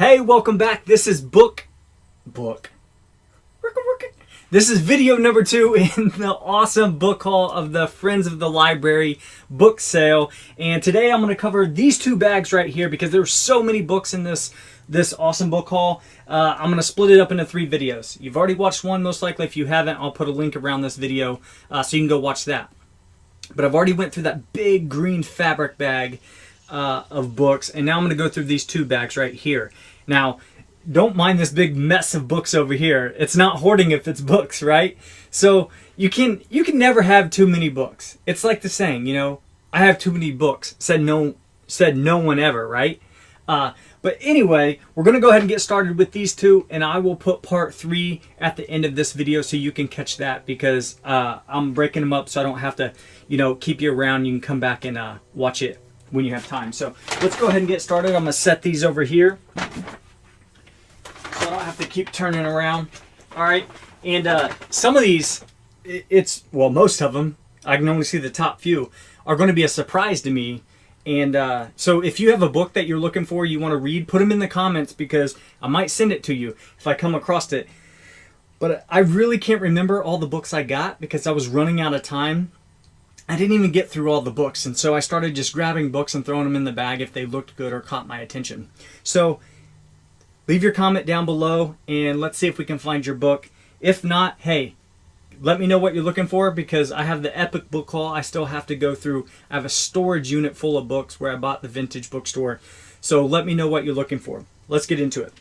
Hey, welcome back. This is This is video number 2 in the awesome book haul of the Friends of the Library book sale. And today I'm going to cover these 2 bags right here because there's so many books in this awesome book haul. I'm going to split it up into 3 videos. You've already watched one, most likely. If you haven't, I'll put a link around this video so you can go watch that. But I've already went through that big green fabric bag of books, and now I'm going to go through these 2 bags right here. Now, don't mind this big mess of books over here. It's not hoarding if it's books, right? So you can never have too many books. It's like the saying, you know, I have too many books. Said no one ever, right? But anyway, we're going to go ahead and get started with these 2, and I will put part 3 at the end of this video so you can catch that because I'm breaking them up so I don't have to, you know, keep you around. You can come back and watch it when you have time. So let's go ahead and get started. I'm going to set these over here so I don't have to keep turning around. All right. And some of these, most of them, I can only see the top few, are going to be a surprise to me. And so if you have a book that you're looking for, you want to read, put them in the comments because I might send it to you if I come across it. But I really can't remember all the books I got because I was running out of time. I didn't even get through all the books. And so I started just grabbing books and throwing them in the bag if they looked good or caught my attention. So leave your comment down below and let's see if we can find your book. If not, hey, let me know what you're looking for because I have the epic book haul I still have to go through. I have a storage unit full of books where I bought the vintage bookstore. So let me know what you're looking for. Let's get into it.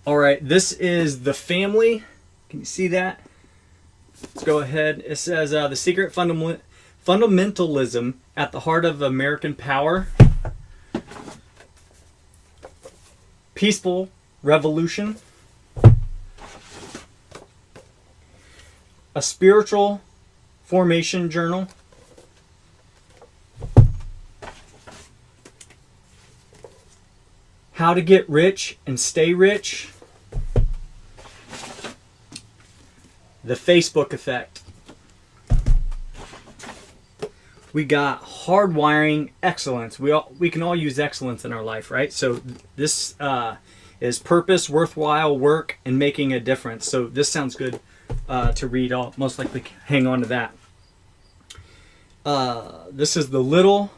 All right, this is The Family. Can you see that? Let's go ahead. It says The Secret Fundamentalism at the Heart of American Power. Peaceful Revolution. A Spiritual Formation Journal. How to Get Rich and Stay Rich. The Facebook Effect. We got Hardwiring Excellence. We can all use excellence in our life, right? So this is Purpose, Worthwhile Work, and Making a Difference. So this sounds good to read. I'll most likely hang on to that. This is The Little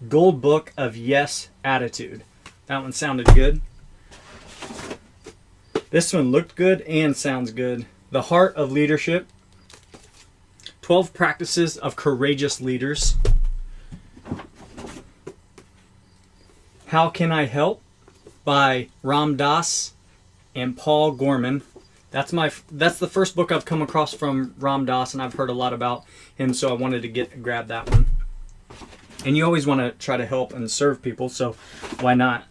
Gold Book of Yes Attitude. That one sounded good. This one looked good and sounds good. The Heart of Leadership. 12 Practices of Courageous Leaders. How Can I Help? By Ram Dass and Paul Gorman. That's the first book I've come across from Ram Dass, and I've heard a lot about him, so I wanted to grab that one. And you always want to try to help and serve people, so why not?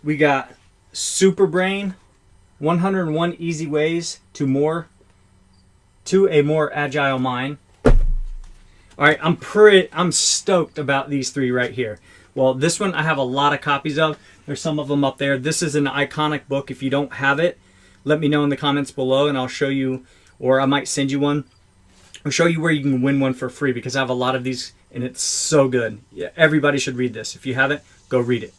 We got Superbrain, 101 Easy Ways to a More Agile Mind. All right, I'm stoked about these 3 right here. Well, this one I have a lot of copies of. There's some of them up there. This is an iconic book. If you don't have it, let me know in the comments below and I'll show you, or I might send you one. I'll show you where you can win one for free because I have a lot of these and it's so good. Yeah, everybody should read this. If you haven't, go read it.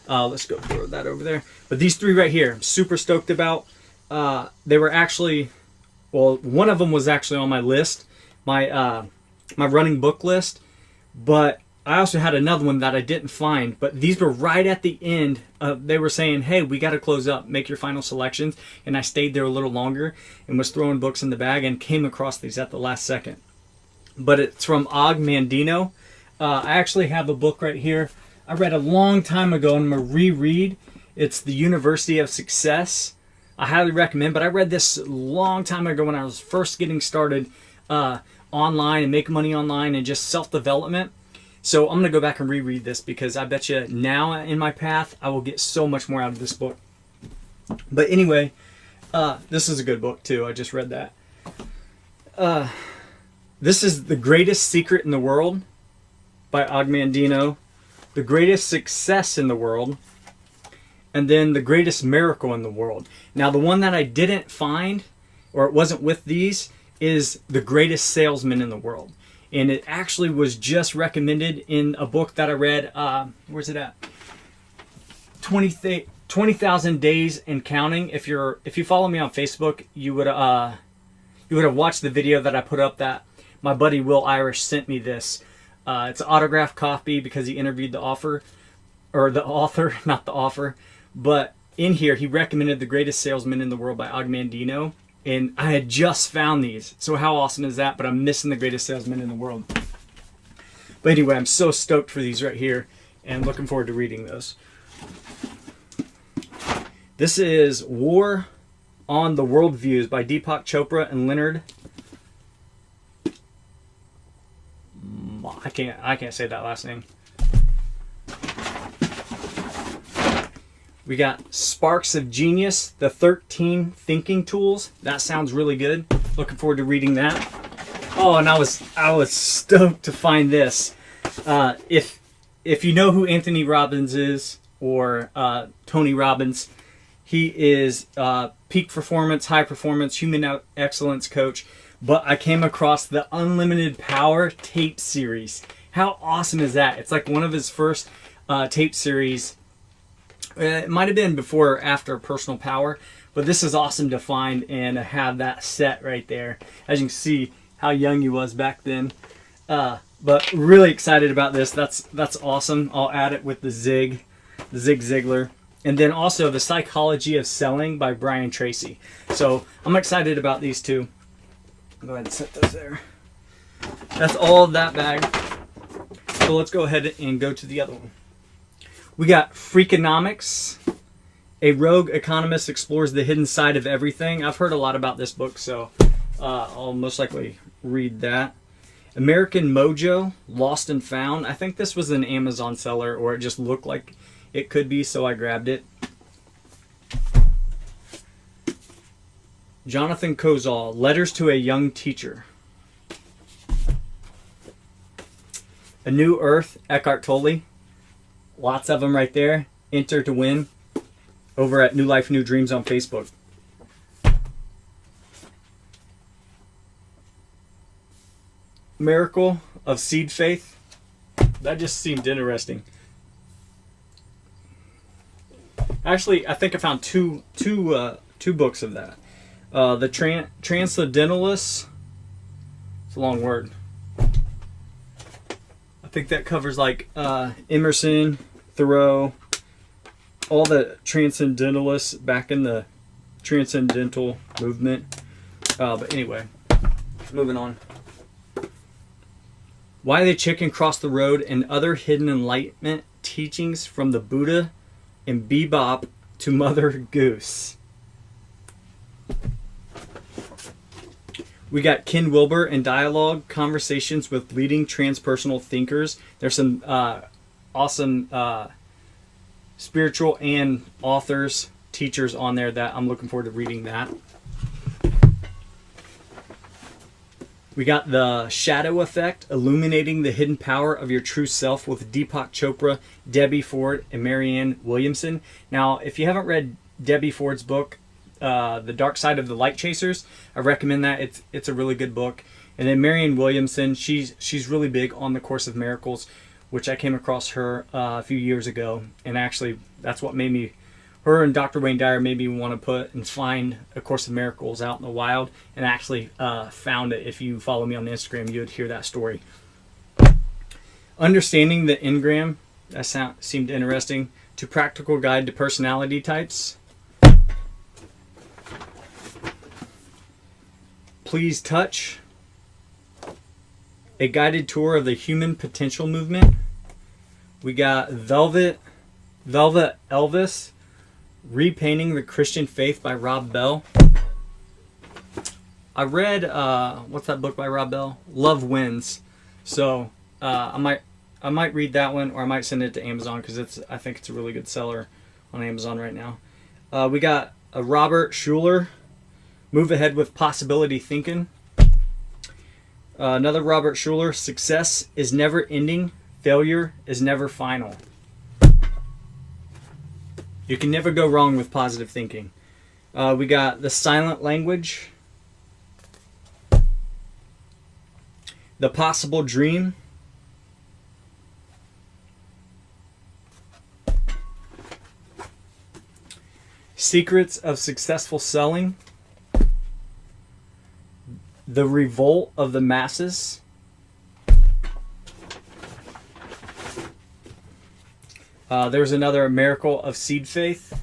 Let's go throw that over there. But these 3 right here, I'm super stoked about. They were actually, well, one of them was actually on my list, my running book list, but I also had another one that I didn't find, but these were right at the end. They were saying, hey, we got to close up, make your final selections, and I stayed there a little longer and was throwing books in the bag and came across these at the last second. But it's from Og Mandino. I actually have a book right here I read a long time ago and I'm going to reread. It's The University of Success. I highly recommend, but I read this a long time ago when I was first getting started online and making money online and just self-development. So I'm going to go back and reread this because I bet you now in my path, I will get so much more out of this book. But anyway, this is a good book too. I just read that. This is The Greatest Secret in the World by Og Mandino. The Greatest Success in the World. And then The Greatest Miracle in the World. Now the one that I didn't find, or it wasn't with these, is The Greatest Salesman in the World. And it actually was just recommended in a book that I read. Where's it at? 20,000 days and counting. If you follow me on Facebook, you would have watched the video that I put up that my buddy Will Irish sent me this. It's an autographed copy because he interviewed the author, not the author. But in here, he recommended The Greatest Salesman in the World by Og Mandino. And I had just found these. So how awesome is that? But I'm missing The Greatest Salesman in the World. But anyway, I'm so stoked for these right here and looking forward to reading those. This is War on the Worldviews by Deepak Chopra and Leonard. I can't say that last name. We got Sparks of Genius, the 13 Thinking Tools. That sounds really good. Looking forward to reading that. Oh, and I was stoked to find this. If you know who Anthony Robbins is, or Tony Robbins, he is peak performance, high performance, human excellence coach. But I came across the Unlimited Power tape series. How awesome is that? It's like one of his first tape series. It might have been before or after Personal Power, but this is awesome to find and have that set right there. As you can see how young he was back then. But really excited about this. That's awesome. I'll add it with the Zig Ziglar. And then also The Psychology of Selling by Brian Tracy. So I'm excited about these two. Go ahead and set those there. That's all of that bag. So let's go ahead and go to the other one. We got Freakonomics. A rogue economist explores the hidden side of everything. I've heard a lot about this book, so I'll most likely read that. American Mojo, Lost and Found. I think this was an Amazon seller, or it just looked like it could be, so I grabbed it. Jonathan Kozol, Letters to a Young Teacher. A New Earth, Eckhart Tolle. Lots of them right there. Enter to win over at New Life, New Dreams on Facebook. Miracle of Seed Faith. That just seemed interesting. Actually, I think I found two books of that. The Transcendentalists. It's a long word. I think that covers like Emerson, Thoreau, all the Transcendentalists back in the Transcendental movement. But anyway, moving on. Why the Chicken Crossed the Road and Other Hidden Enlightenment Teachings from the Buddha and Bebop to Mother Goose. We got Ken Wilber and Dialogue, Conversations with Leading Transpersonal Thinkers. There's some awesome spiritual and authors, teachers on there that I'm looking forward to reading that. We got The Shadow Effect, Illuminating the Hidden Power of Your True Self with Deepak Chopra, Debbie Ford, and Marianne Williamson. Now, if you haven't read Debbie Ford's book, The Dark Side of the Light Chasers, I recommend that. It's a really good book. And then Marianne Williamson, she's really big on the Course of Miracles, which I came across her a few years ago. And actually, that's what made me, her and Dr. Wayne Dyer made me want to put and find A Course of Miracles out in the wild, and actually found it. If you follow me on Instagram, you would hear that story. Understanding the Enneagram, that seemed interesting. To Practical Guide to Personality Types. Please Touch. A Guided Tour of the Human Potential Movement. We got Velvet Elvis, Repainting the Christian Faith by Rob Bell. I read what's that book by Rob Bell? Love Wins. So I might read that one, or I might send it to Amazon because I think it's a really good seller on Amazon right now. We got Robert Schuller, Move Ahead with Possibility Thinking. Another Robert Schuller, Success is Never Ending, Failure is Never Final. You can never go wrong with positive thinking. We got The Silent Language, The Possible Dream, Secrets of Successful Selling, The Revolt of the Masses, there's another Miracle of Seed Faith,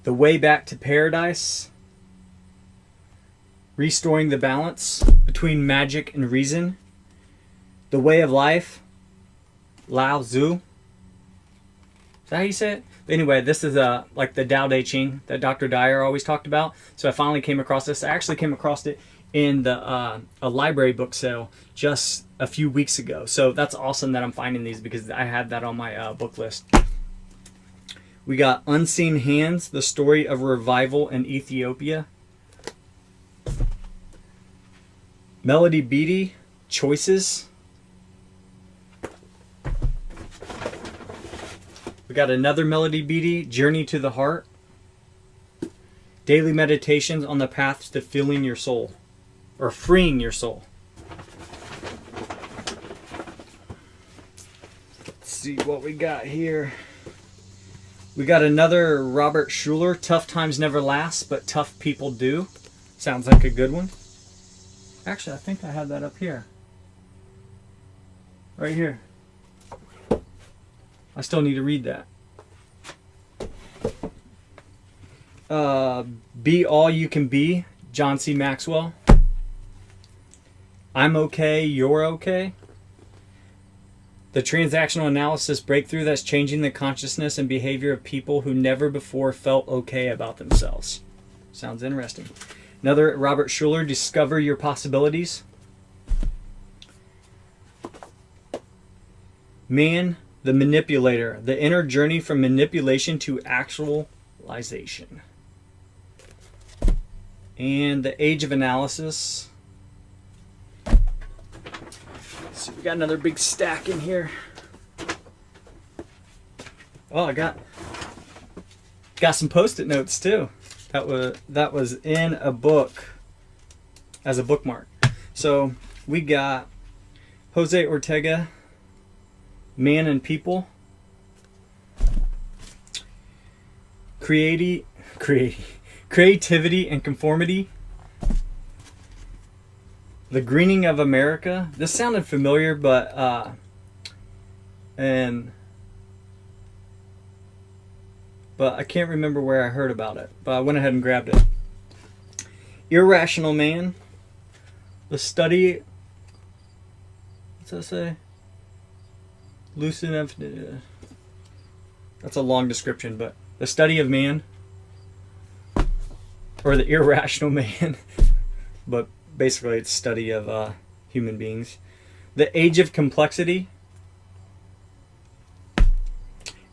The Way Back to Paradise, Restoring the Balance Between Magic and Reason, The Way of Life, Lao Tzu. Is that how you say it? But anyway, this is like the Tao Te Ching that Dr. Dyer always talked about. So I finally came across this. I actually came across it in the a library book sale just a few weeks ago. So that's awesome that I'm finding these because I had that on my book list. We got Unseen Hands, The Story of Revival in Ethiopia. Melody Beattie, Choices. We got another Melody Beattie, Journey to the Heart. Daily Meditations on the Path to Feeling Your Soul, or Freeing Your Soul. Let's see what we got here. We got another Robert Schuller, Tough Times Never Last, but Tough People Do. Sounds like a good one. Actually, I think I have that up here. Right here. I still need to read that. Be All You Can Be, John C. Maxwell. I'm Okay, You're Okay. The Transactional Analysis Breakthrough That's Changing the Consciousness and Behavior of People Who Never Before Felt Okay About Themselves. Sounds interesting. Another Robert Schuller, Discover Your Possibilities. Man, the Manipulator, The Inner Journey from Manipulation to Actualization. And The Age of Analysis. So we got another big stack in here. Oh, I got some Post-it notes too. That was in a book as a bookmark. So we got Jose Ortega, Man and People, Creativity and Conformity, The Greening of America. This sounded familiar, but I can't remember where I heard about it. But I went ahead and grabbed it. Irrational Man, The Study. What's that say? Lucid. That's a long description, but The Study of Man, or The Irrational Man, but basically it's study of human beings. The Age of Complexity,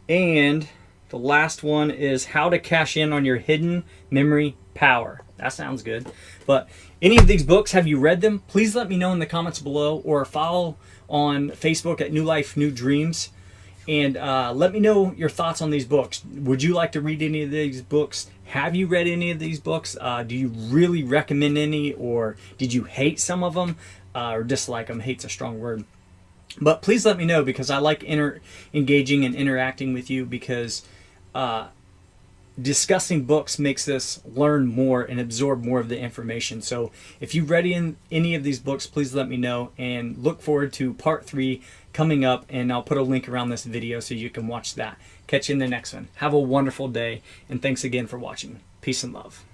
and the last one is How to Cash In on Your Hidden Memory Power. That sounds good. But any of these books, have you read them? Please let me know in the comments below, or follow on Facebook at New Life, New Dreams. And let me know your thoughts on these books. Would you like to read any of these books? Have you read any of these books? Do you really recommend any? Or did you hate some of them? Or dislike them? Hate's a strong word. But please let me know, because I like engaging and interacting with you, because discussing books makes us learn more and absorb more of the information. So if you've read any of these books, please let me know, and look forward to part 3 coming up, and I'll put a link around this video so you can watch that. Catch you in the next one. Have a wonderful day, and thanks again for watching. Peace and love.